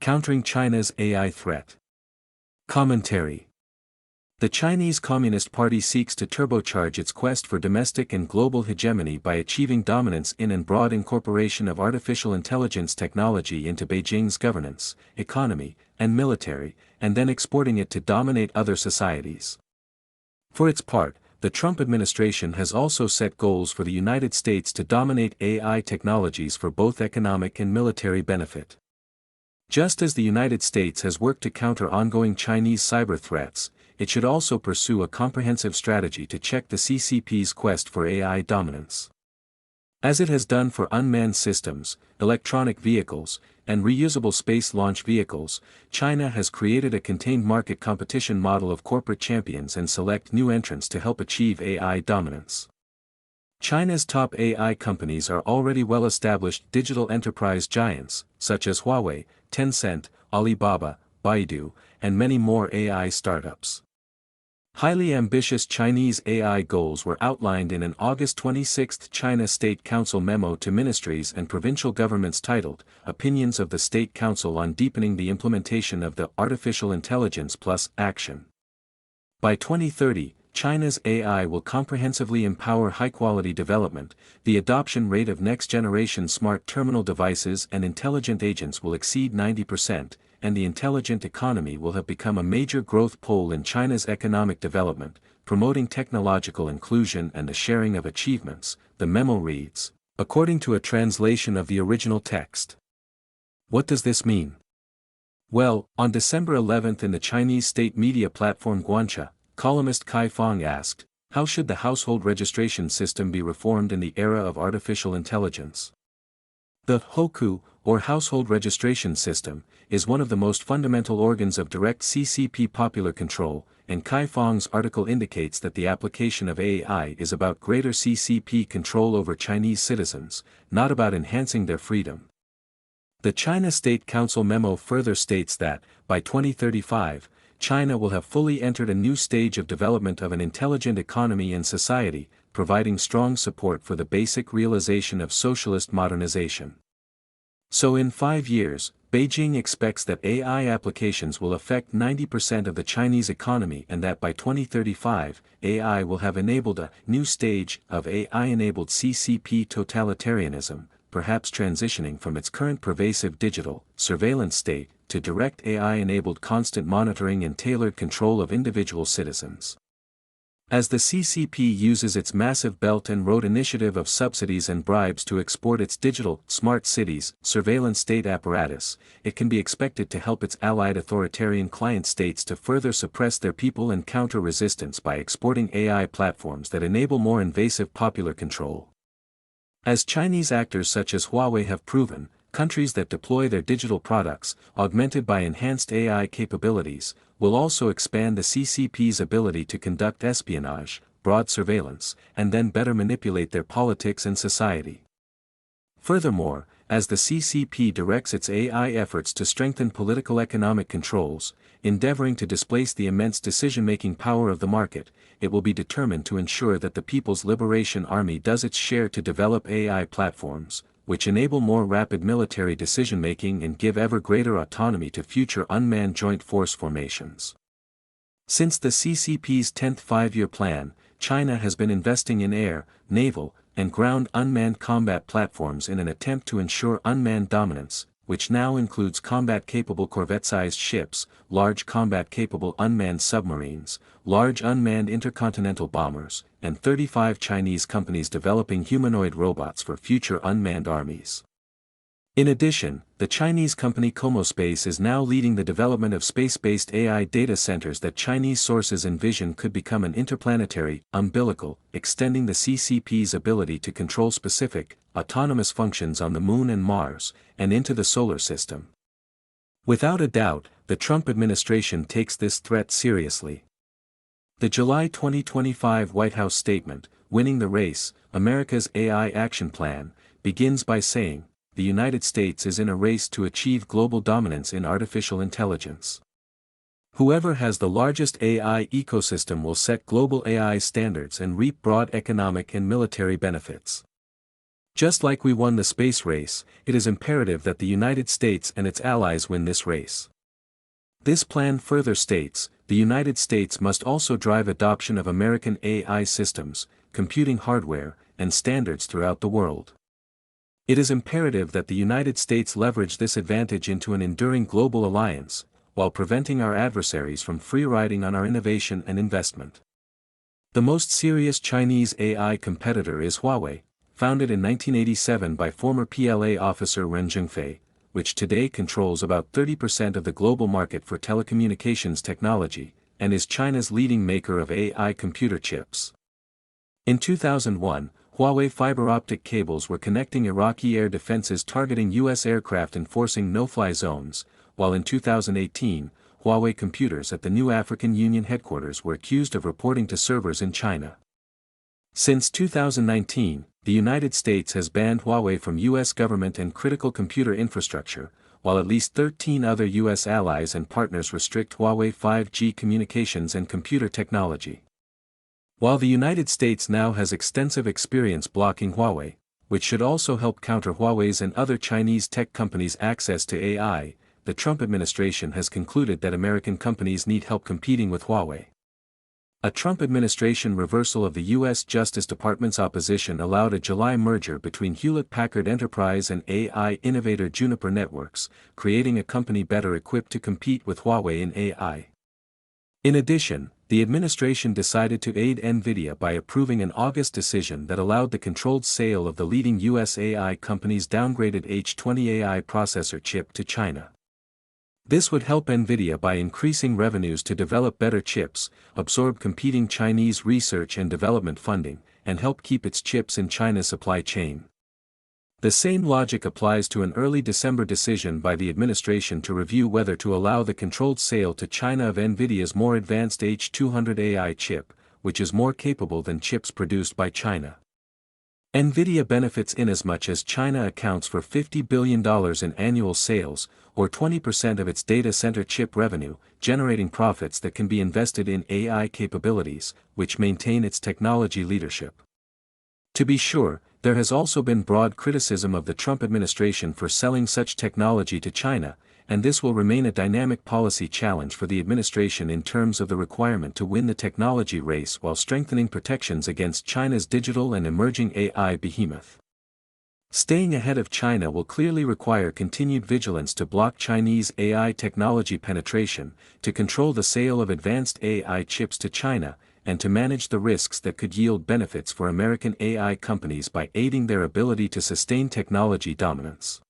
Countering China's AI Threat. Commentary. The Chinese Communist Party seeks to turbocharge its quest for domestic and global hegemony by achieving dominance in and broad incorporation of artificial intelligence technology into Beijing's governance, economy, and military, and then exporting it to dominate other societies. For its part, the Trump administration has also set goals for the United States to dominate AI technologies for both economic and military benefit. Just as the United States has worked to counter ongoing Chinese cyber threats, it should also pursue a comprehensive strategy to check the CCP's quest for AI dominance. As it has done for unmanned systems, electronic vehicles, and reusable space launch vehicles, China has created a contained market competition model of corporate champions and select new entrants to help achieve AI dominance. China's top AI companies are already well-established digital enterprise giants, such as Huawei, Tencent, Alibaba, Baidu, and many more AI startups. Highly ambitious Chinese AI goals were outlined in an August 26 China State Council memo to ministries and provincial governments titled, Opinions of the State Council on Deepening the Implementation of the Artificial Intelligence Plus Action. By 2030, China's AI will comprehensively empower high-quality development, the adoption rate of next-generation smart terminal devices and intelligent agents will exceed 90%, and the intelligent economy will have become a major growth pole in China's economic development, promoting technological inclusion and the sharing of achievements, the memo reads, according to a translation of the original text. What does this mean? Well, on December 11 in the Chinese state media platform Guanxia, columnist Kai Fong asked, how should the household registration system be reformed in the era of artificial intelligence? The Hoku, or Household Registration System, is one of the most fundamental organs of direct CCP popular control, and Kai Fong's article indicates that the application of AI is about greater CCP control over Chinese citizens, not about enhancing their freedom. The China State Council memo further states that, by 2035, China will have fully entered a new stage of development of an intelligent economy and society, providing strong support for the basic realization of socialist modernization. So in 5 years, Beijing expects that AI applications will affect 90% of the Chinese economy and that by 2035, AI will have enabled a new stage of AI-enabled CCP totalitarianism, perhaps transitioning from its current pervasive digital, surveillance state, to direct AI-enabled constant monitoring and tailored control of individual citizens. As the CCP uses its massive Belt and Road Initiative of subsidies and bribes to export its digital, smart cities, surveillance state apparatus, it can be expected to help its allied authoritarian client states to further suppress their people and counter resistance by exporting AI platforms that enable more invasive popular control. As Chinese actors such as Huawei have proven, countries that deploy their digital products, augmented by enhanced AI capabilities, will also expand the CCP's ability to conduct espionage, broad surveillance, and then better manipulate their politics and society. Furthermore, as the CCP directs its AI efforts to strengthen political economic controls, endeavoring to displace the immense decision-making power of the market, it will be determined to ensure that the People's Liberation Army does its share to develop AI platforms, which enable more rapid military decision-making and give ever greater autonomy to future unmanned joint force formations. Since the CCP's 10th five-year plan, China has been investing in air, naval, and ground unmanned combat platforms in an attempt to ensure unmanned dominance, which now includes combat-capable corvette-sized ships, large combat-capable unmanned submarines, large unmanned intercontinental bombers, and 35 Chinese companies developing humanoid robots for future unmanned armies. In addition, the Chinese company Comospace is now leading the development of space-based AI data centers that Chinese sources envision could become an interplanetary umbilical, extending the CCP's ability to control specific, autonomous functions on the Moon and Mars, and into the solar system. Without a doubt, the Trump administration takes this threat seriously. The July 2025 White House statement, Winning the Race, America's AI Action Plan, begins by saying, the United States is in a race to achieve global dominance in artificial intelligence. Whoever has the largest AI ecosystem will set global AI standards and reap broad economic and military benefits. Just like we won the space race, it is imperative that the United States and its allies win this race. This plan further states, the United States must also drive adoption of American AI systems, computing hardware, and standards throughout the world. It is imperative that the United States leverage this advantage into an enduring global alliance, while preventing our adversaries from free-riding on our innovation and investment. The most serious Chinese AI competitor is Huawei, founded in 1987 by former PLA officer Ren Zhengfei, which today controls about 30% of the global market for telecommunications technology, and is China's leading maker of AI computer chips. In 2001, Huawei fiber optic cables were connecting Iraqi air defenses targeting U.S. aircraft enforcing no-fly zones, while in 2018, Huawei computers at the new African Union headquarters were accused of reporting to servers in China. Since 2019, the United States has banned Huawei from U.S. government and critical computer infrastructure, while at least 13 other U.S. allies and partners restrict Huawei 5G communications and computer technology. While the United States now has extensive experience blocking Huawei, which should also help counter Huawei's and other Chinese tech companies' access to AI, the Trump administration has concluded that American companies need help competing with Huawei. A Trump administration reversal of the U.S. Justice Department's opposition allowed a July merger between Hewlett-Packard Enterprise and AI innovator Juniper Networks, creating a company better equipped to compete with Huawei in AI. In addition, the administration decided to aid NVIDIA by approving an August decision that allowed the controlled sale of the leading U.S. AI company's downgraded H20 AI processor chip to China. This would help NVIDIA by increasing revenues to develop better chips, absorb competing Chinese research and development funding, and help keep its chips in China's supply chain. The same logic applies to an early December decision by the administration to review whether to allow the controlled sale to China of NVIDIA's more advanced H200 AI chip, which is more capable than chips produced by China. NVIDIA benefits inasmuch as China accounts for $50 billion in annual sales, or 20% of its data center chip revenue, generating profits that can be invested in AI capabilities, which maintain its technology leadership. To be sure, there has also been broad criticism of the Trump administration for selling such technology to China, and this will remain a dynamic policy challenge for the administration in terms of the requirement to win the technology race while strengthening protections against China's digital and emerging AI behemoth. Staying ahead of China will clearly require continued vigilance to block Chinese AI technology penetration, to control the sale of advanced AI chips to China, and to manage the risks that could yield benefits for American AI companies by aiding their ability to sustain technology dominance.